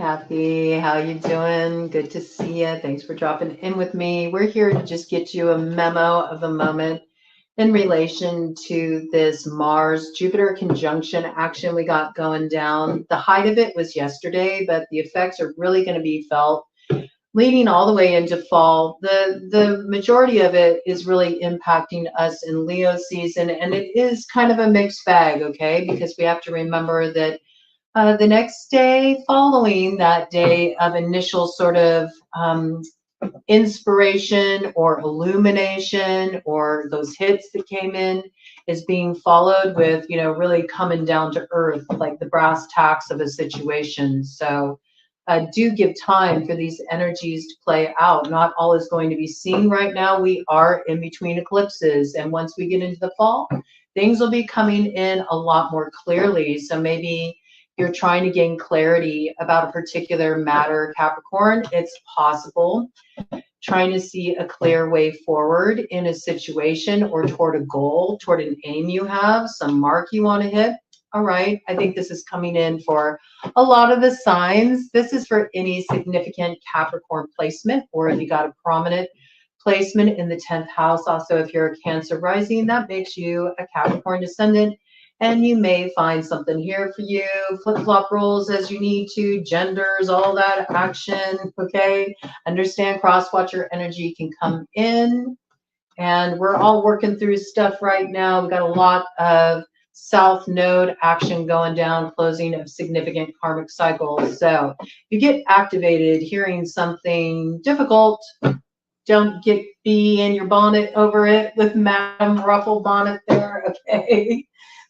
Kathy. How you doing? Good to see you. Thanks for dropping in with me. We're here to just get you a memo of the moment in relation to this Mars-Jupiter conjunction action we got going down. The height of it was yesterday, but the effects are really going to be felt leading all the way into fall. The majority of it is really impacting us in Leo season, and it is kind of a mixed bag, okay? Because we have to remember that the next day following that day of initial sort of inspiration or illumination or those hits that came in is being followed with, you know, really coming down to earth, like the brass tacks of a situation. So do give time for these energies to play out. Not all is going to be seen right now. We are in between eclipses. And once we get into the fall, things will be coming in a lot more clearly. So maybe you're trying to gain clarity about a particular matter, Capricorn. It's possible. Trying to see a clear way forward in a situation or toward a goal, toward an aim you have, some mark you want to hit. All right, I think this is coming in for a lot of the signs. This is for any significant Capricorn placement, or if you got a prominent placement in the 10th house. Also, if you're a Cancer rising, that makes you a Capricorn descendant, and you may find something here for you. Flip-flop roles as you need to, genders, all that action, okay? Understand cross-watcher energy can come in, and we're all working through stuff right now. We've got a lot of South Node action going down, closing of significant karmic cycles. So you get activated hearing something difficult. Don't be in your bonnet over it with Madam Ruffle bonnet there, okay?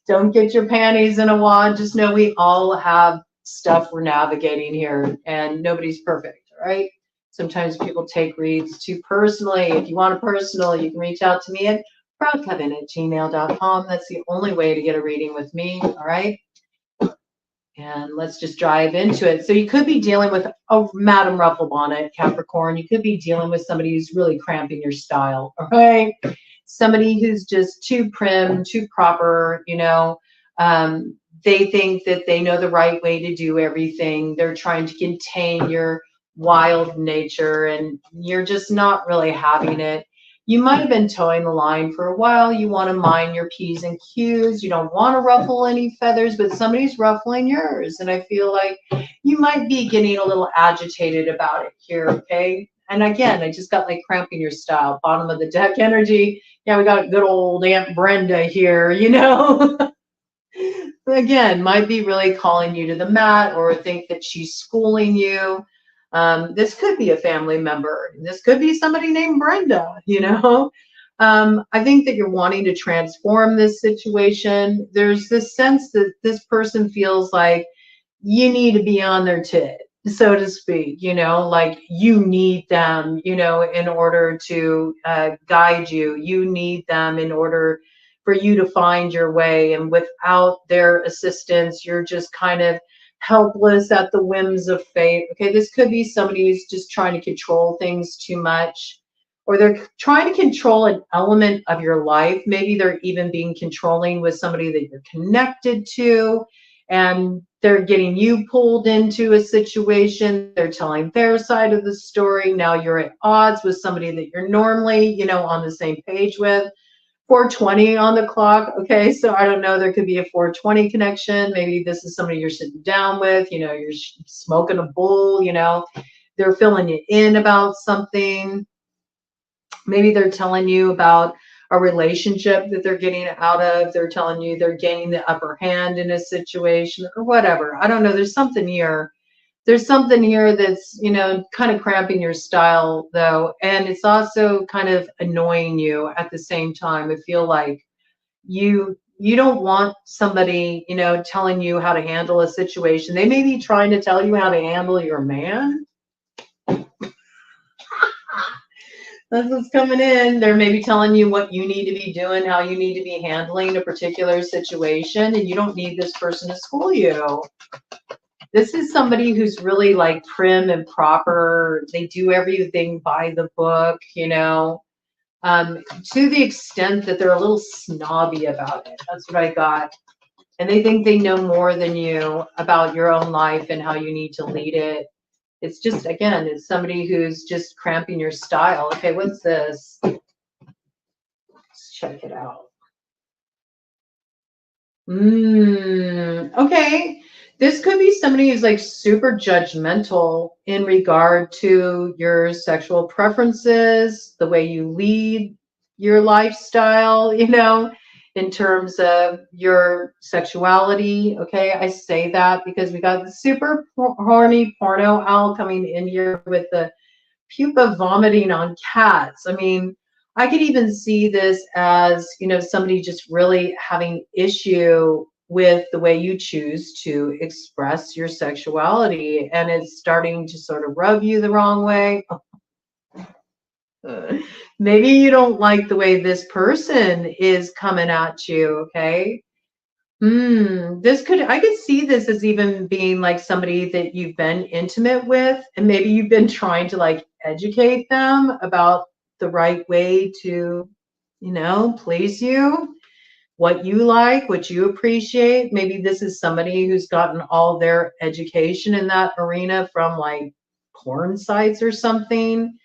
Don't get your panties in a wad. Just know we all have stuff we're navigating here, and nobody's perfect, all right? Sometimes people take reads too personally. If you want a personal, you can reach out to me at BroadCoven@gmail.com. That's the only way to get a reading with me, all right? And let's just dive into it. So you could be dealing with a Madam Ruffle bonnet, Capricorn. You could be dealing with somebody who's really cramping your style, all right? Somebody who's just too prim, too proper, you know. They think that they know the right way to do everything. They're trying to contain your wild nature, and you're just not really having it. You might have been towing the line for a while. You want to mind your P's and Q's. You don't want to ruffle any feathers, but somebody's ruffling yours. And I feel like you might be getting a little agitated about it here, okay? And again, I just got like cramping your style, bottom of the deck energy. Yeah, we got good old Aunt Brenda here, you know? Again, might be really calling you to the mat or think that she's schooling you. This could be a family member. This could be somebody named Brenda, you know. I think that you're wanting to transform this situation. There's this sense that this person feels like you need to be on their tit, so to speak, you know, like you need them, you know, in order to guide you. You need them in order for you to find your way. And without their assistance, you're just kind of helpless at the whims of fate. Okay, this could be somebody who's just trying to control things too much, or they're trying to control an element of your life. Maybe they're even being controlling with somebody that you're connected to, and they're getting you pulled into a situation. They're telling their side of the story. Now you're at odds with somebody that you're normally, you know, on the same page with. 420 on the clock. Okay, so I don't know, there could be a 420 connection. Maybe this is somebody you're sitting down with, you know, you're smoking a bowl, you know, they're filling you in about something. Maybe they're telling you about a relationship that they're getting out of. They're telling you they're gaining the upper hand in a situation or whatever. I don't know, there's something here. There's something here that's, you know, kind of cramping your style, though. And it's also kind of annoying you at the same time. I feel like you don't want somebody, you know, telling you how to handle a situation. They may be trying to tell you how to handle your man. That's what's coming in. They're maybe telling you what you need to be doing, how you need to be handling a particular situation, and you don't need this person to school you. This is somebody who's really like prim and proper. They do everything by the book, you know, to the extent that they're a little snobby about it. That's what I got. and they think they know more than you about your own life and how you need to lead it. It's just, again, it's somebody who's just cramping your style. Okay, what's this? Let's check it out. Okay. This could be somebody who's like super judgmental in regard to your sexual preferences, the way you lead your lifestyle, in terms of your sexuality. Okay. I say that because we got the super horny porno owl coming in here with the pupa vomiting on cats. I mean, I could even see this as, somebody just really having issue with the way you choose to express your sexuality, and it's starting to sort of rub you the wrong way. Maybe you don't like the way this person is coming at you, okay? I could see this as even being like somebody that you've been intimate with, and maybe you've been trying to like educate them about the right way to, please you, what you like, what you appreciate. Maybe this is somebody who's gotten all their education in that arena from like porn sites or something.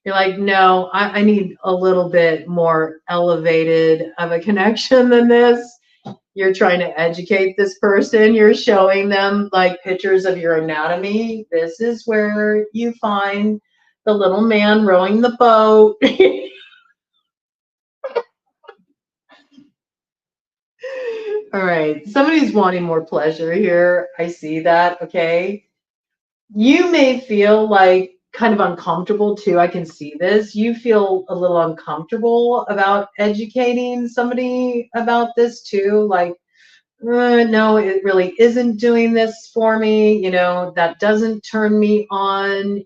You're like, no, I need a little bit more elevated of a connection than this. You're trying to educate this person. You're showing them like pictures of your anatomy. This is where you find the little man rowing the boat. All right. Somebody's wanting more pleasure here. I see that. Okay. You may feel like kind of uncomfortable too. I can see this. You feel a little uncomfortable about educating somebody about this too. Like, no, it really isn't doing this for me. That doesn't turn me on.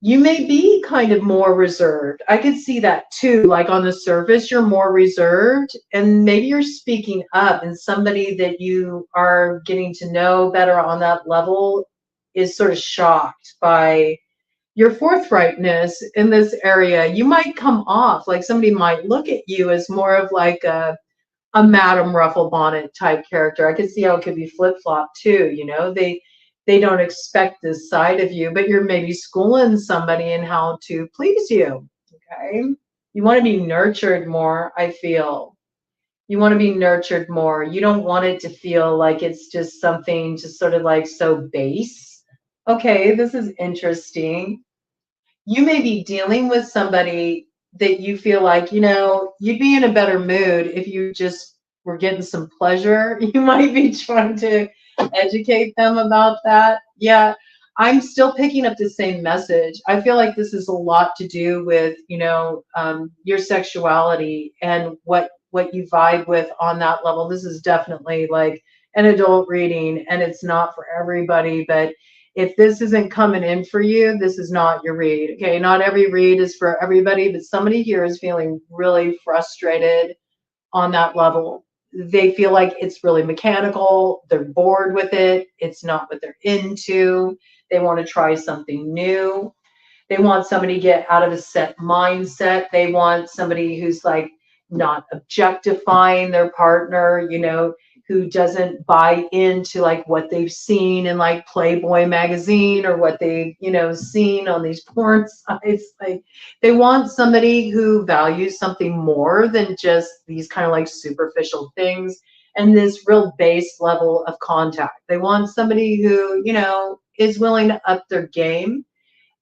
You may be kind of more reserved. I could see that too. Like on the surface, you're more reserved, and maybe you're speaking up, and somebody that you are getting to know better on that level is sort of shocked by your forthrightness in this area. You might come off like somebody might look at you as more of like a Madame Rufflebonnet type character. I could see how it could be flip-flop too, they don't expect this side of you, but you're maybe schooling somebody in how to please you. Okay. You want to be nurtured more, I feel. You want to be nurtured more. You don't want it to feel like it's just something just sort of like so base. Okay, this is interesting. You may be dealing with somebody that you feel like, you'd be in a better mood if you just were getting some pleasure. You might be trying to educate them about that. Yeah, I'm still picking up the same message. I feel like this is a lot to do with, your sexuality and what you vibe with on that level. This is definitely like an adult reading, and it's not for everybody, but if this isn't coming in for you, this is not your read. Okay, not every read is for everybody, but somebody here is feeling really frustrated on that level. They feel like it's really mechanical. They're bored with it. It's not what they're into. They want to try something new. They want somebody to get out of a set mindset. They want somebody who's like not objectifying their partner, who doesn't buy into like what they've seen in like Playboy magazine or what they've, seen on these porn sites. Like they want somebody who values something more than just these kind of like superficial things and this real base level of contact. They want somebody who, is willing to up their game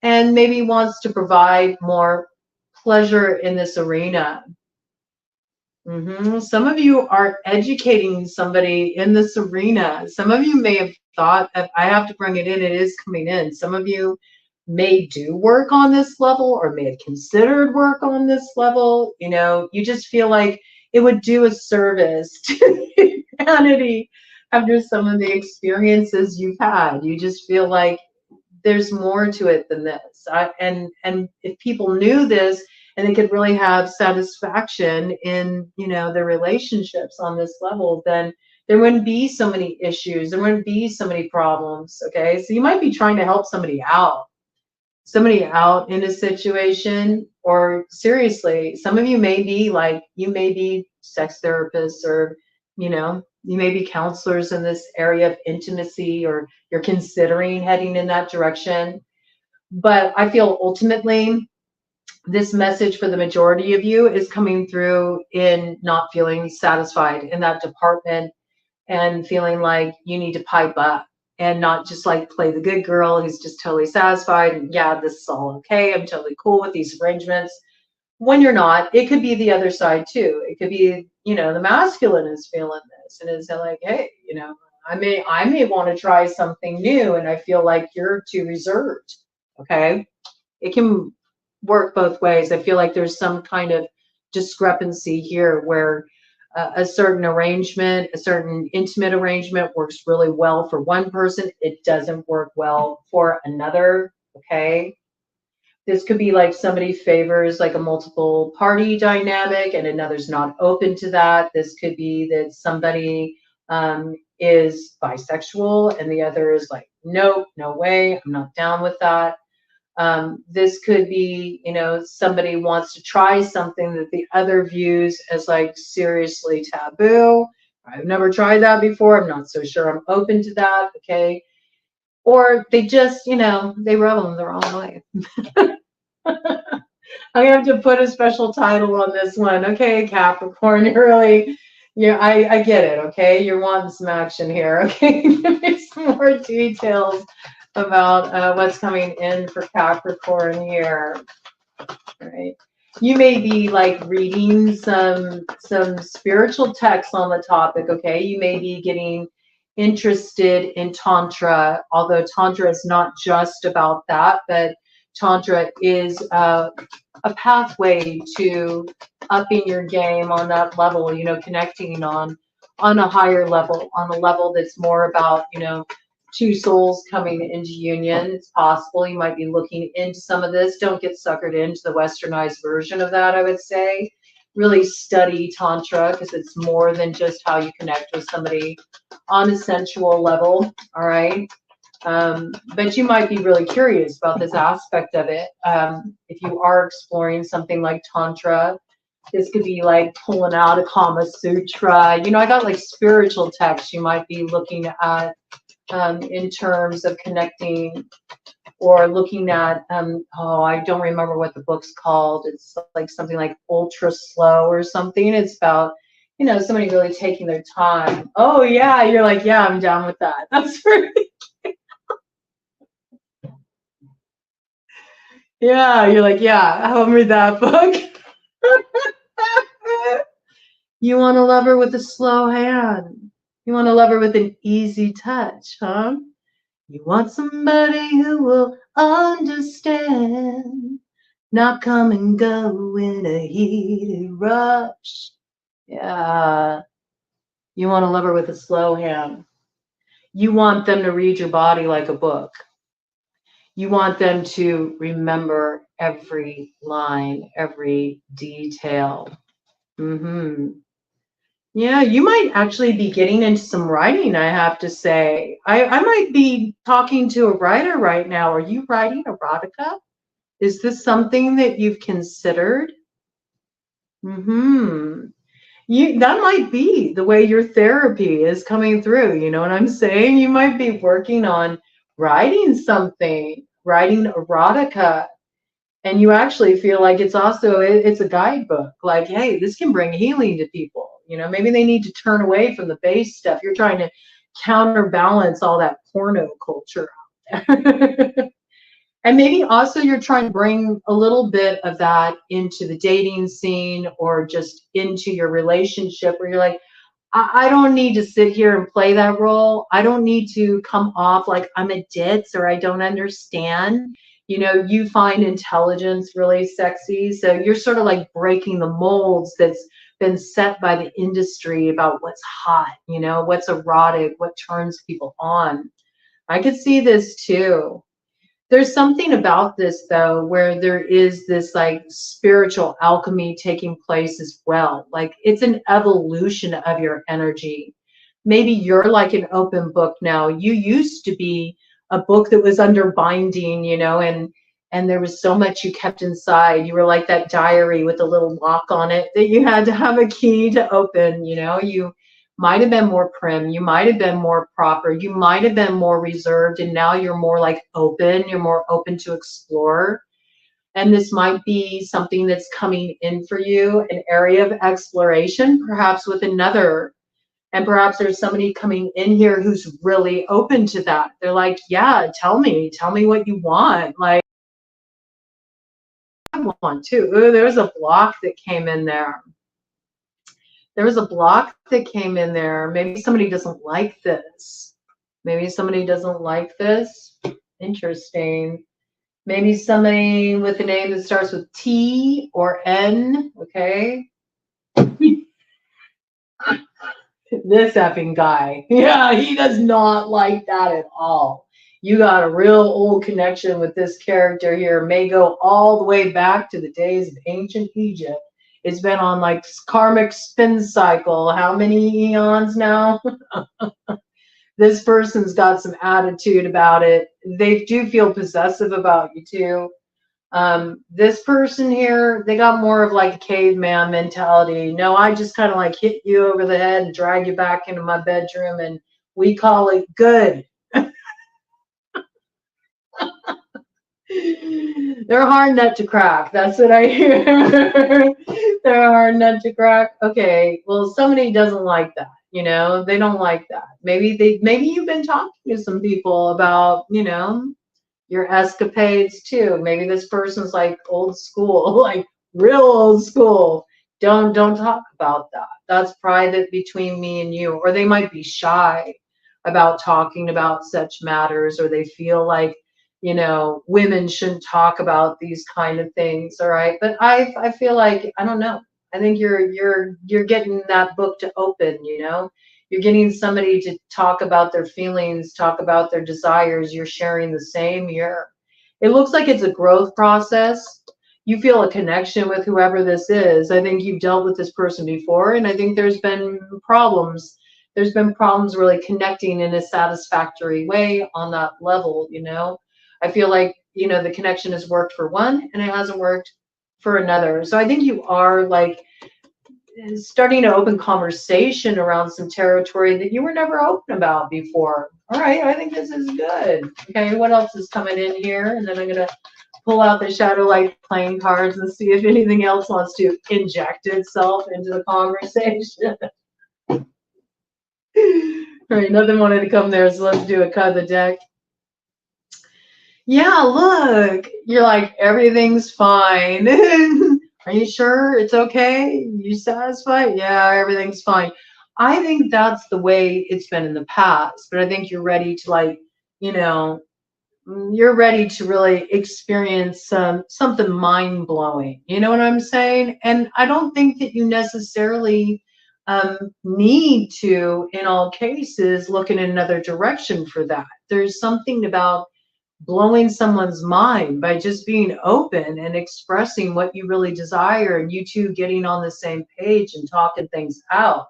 and maybe wants to provide more pleasure in this arena. Some of you are educating somebody in this arena. Some of you may have thought, that I have to bring it in, it is coming in. Some of you may do work on this level or may have considered work on this level. You just feel like it would do a service to humanity after some of the experiences you've had. You just feel like there's more to it than this. And if people knew this and they could really have satisfaction in, their relationships on this level, then there wouldn't be so many issues. There wouldn't be so many problems. Okay. So you might be trying to help somebody out in a situation, or seriously, some of you may be like, you may be sex therapists or You know, you may be counselors in this area of intimacy, or you're considering heading in that direction. But I feel ultimately this message for the majority of you is coming through in not feeling satisfied in that department, and feeling like you need to pipe up and not just like play the good girl who's just totally satisfied and yeah, this is all okay, I'm totally cool with these arrangements. When you're not, it could be the other side too. It could be, you know, the masculine is feeling this and is like, hey, you know, I may want to try something new and I feel like you're too reserved. Okay. It can work both ways. I feel like there's some kind of discrepancy here where a certain arrangement, a certain intimate arrangement works really well for one person. It doesn't work well for another. Okay. This could be like somebody favors like a multiple party dynamic and another's not open to that. This could be that somebody is bisexual and the other is like, nope, no way, I'm not down with that. This could be, you know, somebody wants to try something that the other views as like seriously taboo. I've never tried that before. I'm not so sure I'm open to that. Okay. Or they just, you know, they rub them the wrong way. I have to put a special title on this one. Okay, Capricorn, you're really, yeah, I get it. Okay, you're wanting some action here. Okay, give me some more details about what's coming in for Capricorn here. All right, you may be like reading some spiritual texts on the topic. Okay, you may be getting interested in Tantra, although Tantra is not just about that, but Tantra is a pathway to upping your game on that level, you know, connecting on a higher level, on a level that's more about, you know, two souls coming into union. It's possible you might be looking into some of this. Don't get suckered into the westernized version of that, I would say. Really study Tantra, because it's more than just how you connect with somebody on a sensual level, all right? But you might be really curious about this aspect of it. If you are exploring something like Tantra, this could be like pulling out a Kama Sutra. You know, I got like spiritual texts you might be looking at in terms of connecting, or looking at, oh, I don't remember what the book's called. It's like something like Ultra Slow or something. It's about, you know, somebody really taking their time. Oh, yeah, you're like, yeah, I'm down with that. That's really yeah, you're like, yeah, I'll read that book. You want a lover with a slow hand. You want a lover with an easy touch, huh? You want somebody who will understand, not come and go in a heated rush. Yeah. You want a lover with a slow hand. You want them to read your body like a book. You want them to remember every line, every detail. Yeah, you might actually be getting into some writing, I have to say. I might be talking to a writer right now. Are you writing erotica? Is this something that you've considered? That might be the way your therapy is coming through. You know what I'm saying? You might be working on writing something, writing erotica, and you actually feel like it's also it's a guidebook. Like, hey, this can bring healing to people. You know, maybe they need to turn away from the base stuff. You're trying to counterbalance all that porno culture out there. And maybe also you're trying to bring a little bit of that into the dating scene, or just into your relationship, where you're like, I don't need to sit here and play that role. I don't need to come off like I'm a ditz or I don't understand. You know, you find intelligence really sexy. So you're sort of like breaking the molds that's been set by the industry about what's hot, you know, what's erotic, what turns people on. I could see this too. There's something about this, though, where there is this like spiritual alchemy taking place as well. Like, it's an evolution of your energy. Maybe you're like an open book now. You used to be a book that was under binding, you know, and there was so much you kept inside. You were like that diary with a little lock on it that you had to have a key to open, you know. You might have been more prim, you might have been more proper, you might have been more reserved, and now you're more like open, you're more open to explore. And this might be something that's coming in for you, an area of exploration, perhaps with another. And perhaps there's somebody coming in here who's really open to that. They're like, yeah, tell me what you want. Like, I want to. Ooh, there was a block that came in there. There was a block that came in there. Maybe somebody doesn't like this. Maybe somebody doesn't like this. Interesting. Maybe somebody with a name that starts with T or N. Okay. This effing guy. Yeah, he does not like that at all. You got a real old connection with this character here. May go all the way back to the days of ancient Egypt. It's been on like karmic spin cycle. How many eons now? This person's got some attitude about it. They do feel possessive about you too. This person here, they got more of like a caveman mentality. No, I just kind of like hit you over the head and drag you back into my bedroom, and we call it good. They're a hard nut to crack. That's what I hear. They're a hard nut to crack. Okay, well, somebody doesn't like that. You know, they don't like that. Maybe you've been talking to some people about, you know, your escapades too. Maybe this person's like old school, like real old school. Don't talk about that. That's private between me and you. Or they might be shy about talking about such matters, or they feel like, you know, women shouldn't talk about these kind of things. All right. But I feel like, I don't know. I think you're getting that book to open, you know. You're getting somebody to talk about their feelings, talk about their desires. You're sharing the same here. It looks like it's a growth process. You feel a connection with whoever this is. I think you've dealt with this person before, and I think there's been problems. There's been problems really connecting in a satisfactory way on that level, you know. I feel like, you know, the connection has worked for one and it hasn't worked for another. So I think you are like starting to open conversation around some territory that you were never open about before. All right, I think this is good. Okay, what else is coming in here? And then I'm going to pull out the Shadow Light playing cards and see if anything else wants to inject itself into the conversation. All right, nothing wanted to come there, so let's do a cut of the deck. Yeah, look, you're like, everything's fine. Are you sure it's okay? You satisfied? Yeah, everything's fine. I think that's the way it's been in the past, but I think you're ready to, like, you know, you're ready to really experience something mind-blowing. You know what I'm saying? And I don't think that you necessarily need to, in all cases, look in another direction for that. There's something about blowing someone's mind by just being open and expressing what you really desire, and you two getting on the same page and talking things out.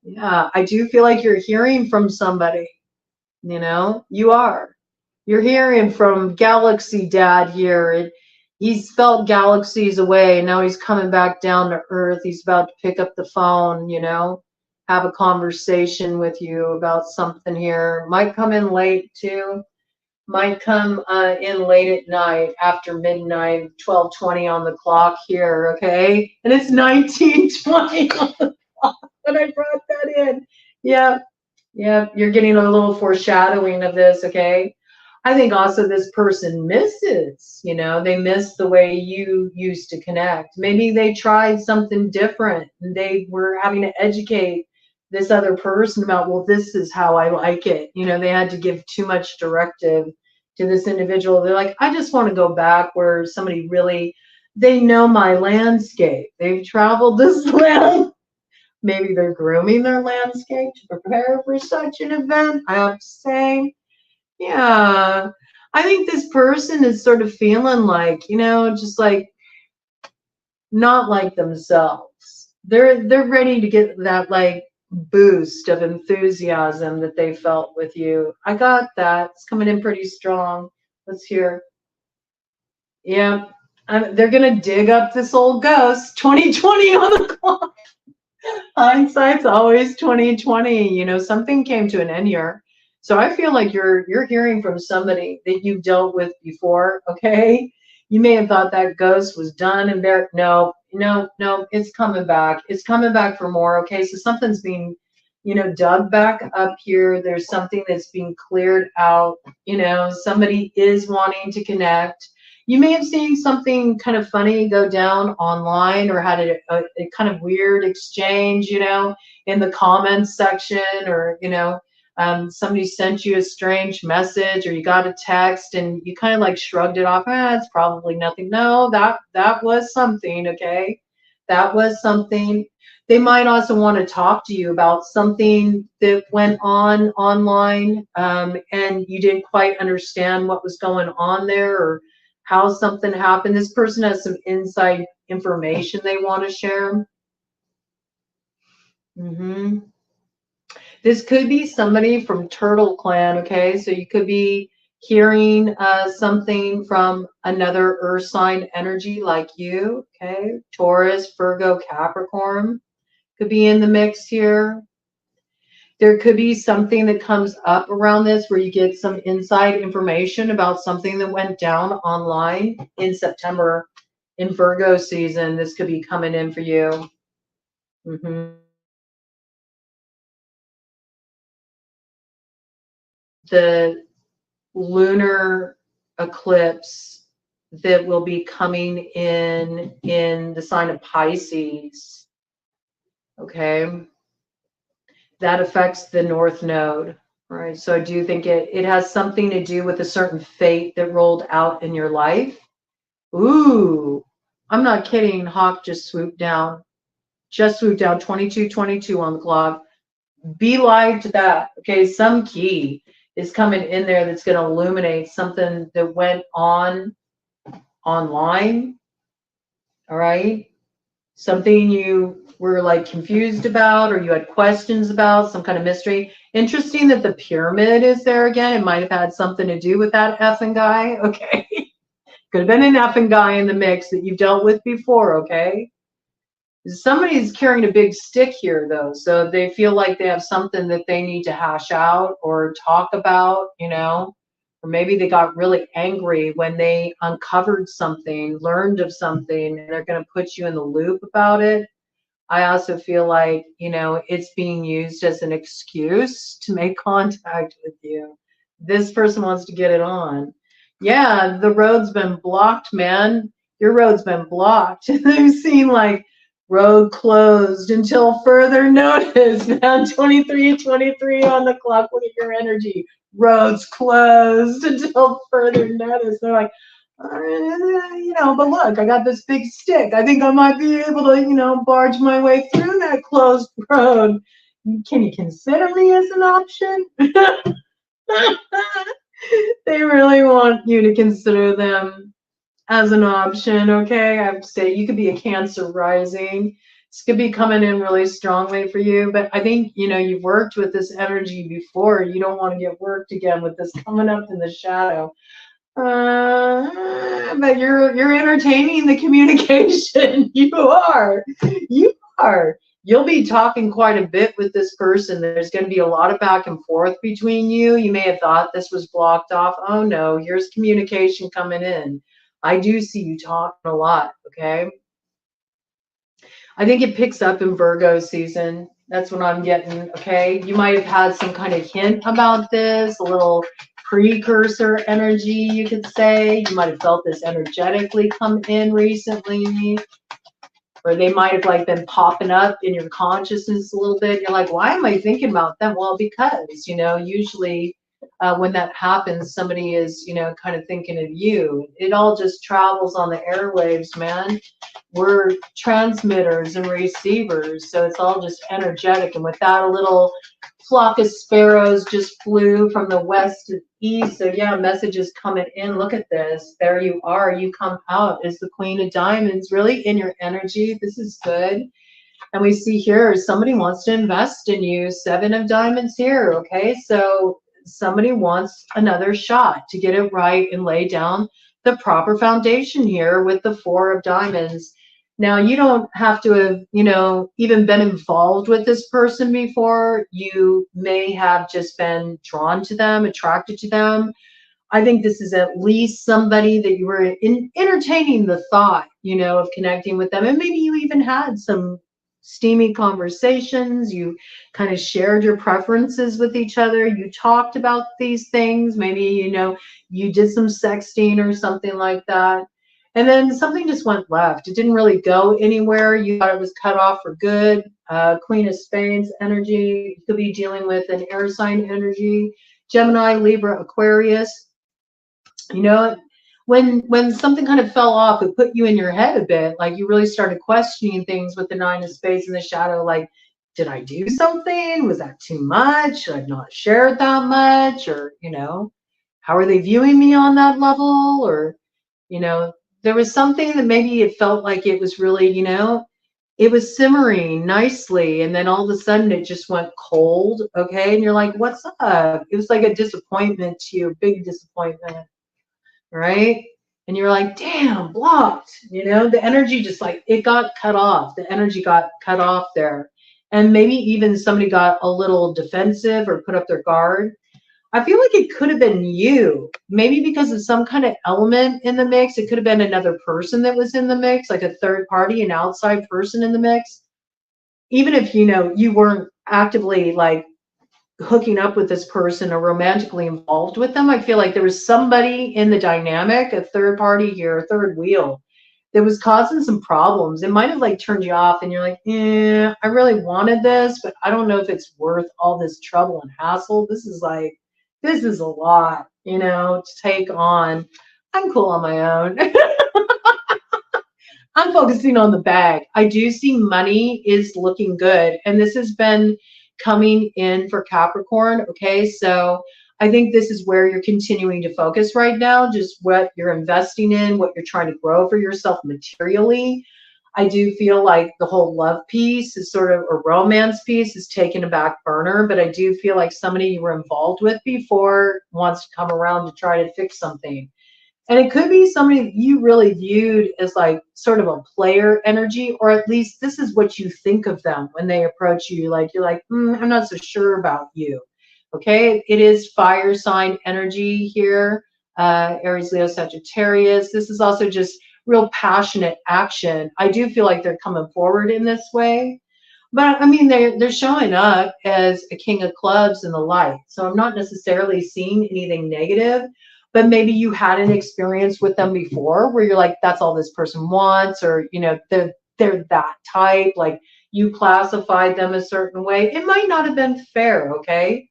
Yeah, I do feel like you're hearing from somebody. You know, you're hearing from Galaxy Dad here. He's felt galaxies away, and now he's coming back down to Earth. He's about to pick up the phone, you know, have a conversation with you about something here. Might come in late too. Might come in late at night, after midnight, 12:20 on the clock here, okay? And it's 19:20 on the clock, but I brought that in. Yeah, you're getting a little foreshadowing of this, okay? I think also this person misses, you know, they miss the way you used to connect. Maybe they tried something different, and they were having to educate this other person about, well, this is how I like it. You know, they had to give too much directive to this individual. They're like, I just want to go back where somebody really, they know my landscape. They've traveled this land. Maybe they're grooming their landscape to prepare for such an event. I have to say, yeah, I think this person is sort of feeling like, you know, just like not like themselves. They're ready to get that like boost of enthusiasm that they felt with you. I got that. It's coming in pretty strong. Let's hear. Yeah, they're gonna dig up this old ghost. 2020 on the clock. Hindsight's always 2020. You know, something came to an end here. So I feel like you're hearing from somebody that you've dealt with before, okay? You may have thought that ghost was done and there. No, no, no, it's coming back. It's coming back for more, okay? So something's being, dug back up here. There's something that's being cleared out. Somebody is wanting to connect. You may have seen something kind of funny go down online or had a kind of weird exchange, in the comments section, or, somebody sent you a strange message, or you got a text and you kind of like shrugged it off. It's probably nothing. No, that was something, okay? That was something. They might also want to talk to you about something that went on online, and you didn't quite understand what was going on there or how something happened. This person has some inside information they want to share. This could be somebody from Turtle Clan, okay? So you could be hearing something from another earth sign energy like you, okay? Taurus, Virgo, Capricorn could be in the mix here. There could be something that comes up around this where you get some inside information about something that went down online in September in Virgo season. This could be coming in for you. The lunar eclipse that will be coming in the sign of Pisces, okay? That affects the North Node, right? So I do think it has something to do with a certain fate that rolled out in your life. Ooh, I'm not kidding. Hawk just swooped down. 22:22 on the clock. Be live to that. Okay, some key is coming in there that's going to illuminate something that went on online. All right, something you were like confused about, or you had questions about, some kind of mystery. Interesting that the pyramid is there again. It might have had something to do with that effing guy. Okay, could have been an effing guy in the mix that you've dealt with before. Okay. Somebody's carrying a big stick here, though, so they feel like they have something that they need to hash out or talk about, or maybe they got really angry when they uncovered something, learned of something, and they're going to put you in the loop about it. I also feel like, it's being used as an excuse to make contact with you. This person wants to get it on. Yeah, the road's been blocked, man. Your road's been blocked. They've seen like road closed until further notice. Now 23:23 on the clock. Look at your energy. Roads closed until further notice. They're like, but look, I got this big stick. I think I might be able to, barge my way through that closed road. Can you consider me as an option? They really want you to consider them as an option, okay? I have to say, you could be a Cancer rising. This could be coming in really strongly for you, but I think, you've worked with this energy before. You don't want to get worked again with this coming up in the shadow. But you're entertaining the communication. You are. You'll be talking quite a bit with this person. There's going to be a lot of back and forth between you. You may have thought this was blocked off. Oh no, here's communication coming in. I do see you talking a lot, okay? I think it picks up in Virgo season. That's what I'm getting, okay? You might have had some kind of hint about this, a little precursor energy, you could say. You might have felt this energetically come in recently, or they might have like been popping up in your consciousness a little bit. You're like, why am I thinking about them? Well, because, usually when that happens, somebody is, kind of thinking of you. It all just travels on the airwaves, man. We're transmitters and receivers, so it's all just energetic. And with that, a little flock of sparrows just flew from the west to east. So yeah, messages coming in. Look at this. There you are. You come out as the Queen of Diamonds, really in your energy. This is good. And we see here, somebody wants to invest in you. 7 of Diamonds here, okay? So somebody wants another shot to get it right and lay down the proper foundation here with the 4 of Diamonds. Now, you don't have to have, even been involved with this person before. You may have just been drawn to them, attracted to them. I think this is at least somebody that you were entertaining the thought, of connecting with them. And maybe you even had some steamy conversations. You kind of shared your preferences with each other. You talked about these things. Maybe, you did some sexting or something like that. And then something just went left. It didn't really go anywhere. You thought it was cut off for good. Queen of Spades energy. You could be dealing with an air sign energy. Gemini, Libra, Aquarius. When something kind of fell off, it put you in your head a bit. Like you really started questioning things with the Nine of Spades in the shadow. Like, did I do something? Was that too much? Should I have not shared that much? Or, how are they viewing me on that level? Or, there was something that maybe it felt like it was really, it was simmering nicely. And then all of a sudden it just went cold. Okay. And you're like, what's up? It was like a disappointment to you, a big disappointment. Right? And you're like, damn, blocked. The energy just like, it got cut off. The energy got cut off there. And maybe even somebody got a little defensive or put up their guard. I feel like it could have been you, maybe because of some kind of element in the mix. It could have been another person that was in the mix, like a third party, an outside person in the mix. Even if, you weren't actively like hooking up with this person or romantically involved with them, I feel like there was somebody in the dynamic, a third party here, a third wheel, that was causing some problems. It might have like turned you off and you're like, I really wanted this, but I don't know if it's worth all this trouble and hassle. This is a lot, to take on. I'm cool on my own. I'm focusing on the bag. I do see money is looking good. And this has been coming in for Capricorn. Okay. So I think this is where you're continuing to focus right now, just what you're investing in, what you're trying to grow for yourself materially. I do feel like the whole love piece is sort of a romance piece is taking a back burner, but I do feel like somebody you were involved with before wants to come around to try to fix something. And it could be somebody you really viewed as like sort of a player energy, or at least this is what you think of them when they approach you. Like you're like, I'm not so sure about you. Okay, it is fire sign energy here. Aries, Leo, Sagittarius. This is also just real passionate action. I do feel like they're coming forward in this way. But I mean, they're showing up as a king of clubs in the light. So I'm not necessarily seeing anything negative, but maybe you had an experience with them before where you're like, that's all this person wants, or, they're that type, like you classified them a certain way. It might not have been fair, okay?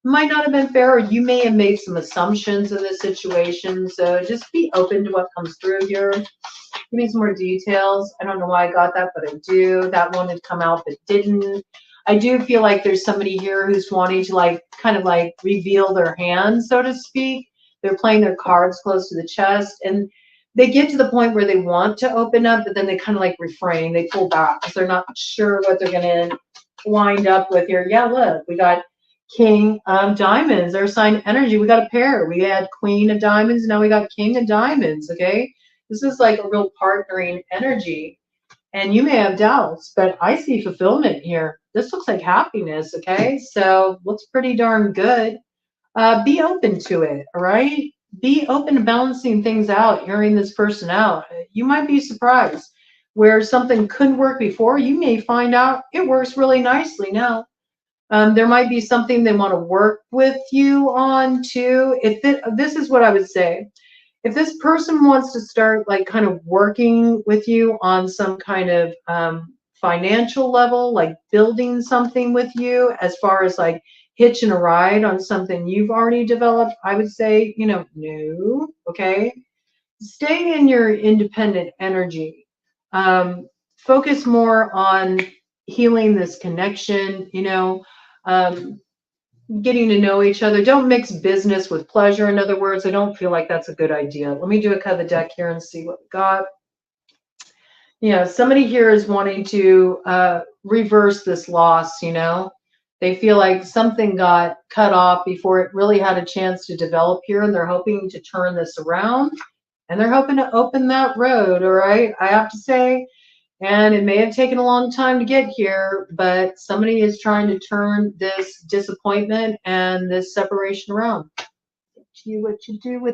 It might not have been fair, or you may have made some assumptions in this situation. So just be open to what comes through here. Give me some more details. I don't know why I got that, but I do. That one had come out but didn't. I do feel like there's somebody here who's wanting to like kind of like reveal their hand, so to speak. They're playing their cards close to the chest, and they get to the point where they want to open up, but then they kind of like refrain. They pull back because they're not sure what they're going to wind up with here. Yeah, look, we got King of Diamonds, our sign energy. We got a pair. We had Queen of Diamonds. Now we got King of Diamonds. Okay. This is like a real partnering energy. And you may have doubts, but I see fulfillment here. This looks like happiness. Okay. So looks pretty darn good. Be open to it. All right. Be open to balancing things out, hearing this person out. You might be surprised where something couldn't work before. You may find out it works really nicely now. There might be something they want to work with you on too. This is what I would say. If this person wants to start like kind of working with you on some kind of financial level, like building something with you as far as like hitching a ride on something you've already developed, I would say, no, okay? Stay in your independent energy. Focus more on healing this connection, getting to know each other. Don't mix business with pleasure. In other words, I don't feel like that's a good idea. Let me do a cut of the deck here and see what we got. Somebody here is wanting to reverse this loss, They feel like something got cut off before it really had a chance to develop here, and they're hoping to turn this around, and they're hoping to open that road, all right? I have to say, And it may have taken a long time to get here, but somebody is trying to turn this disappointment and this separation around. Up to you what you do with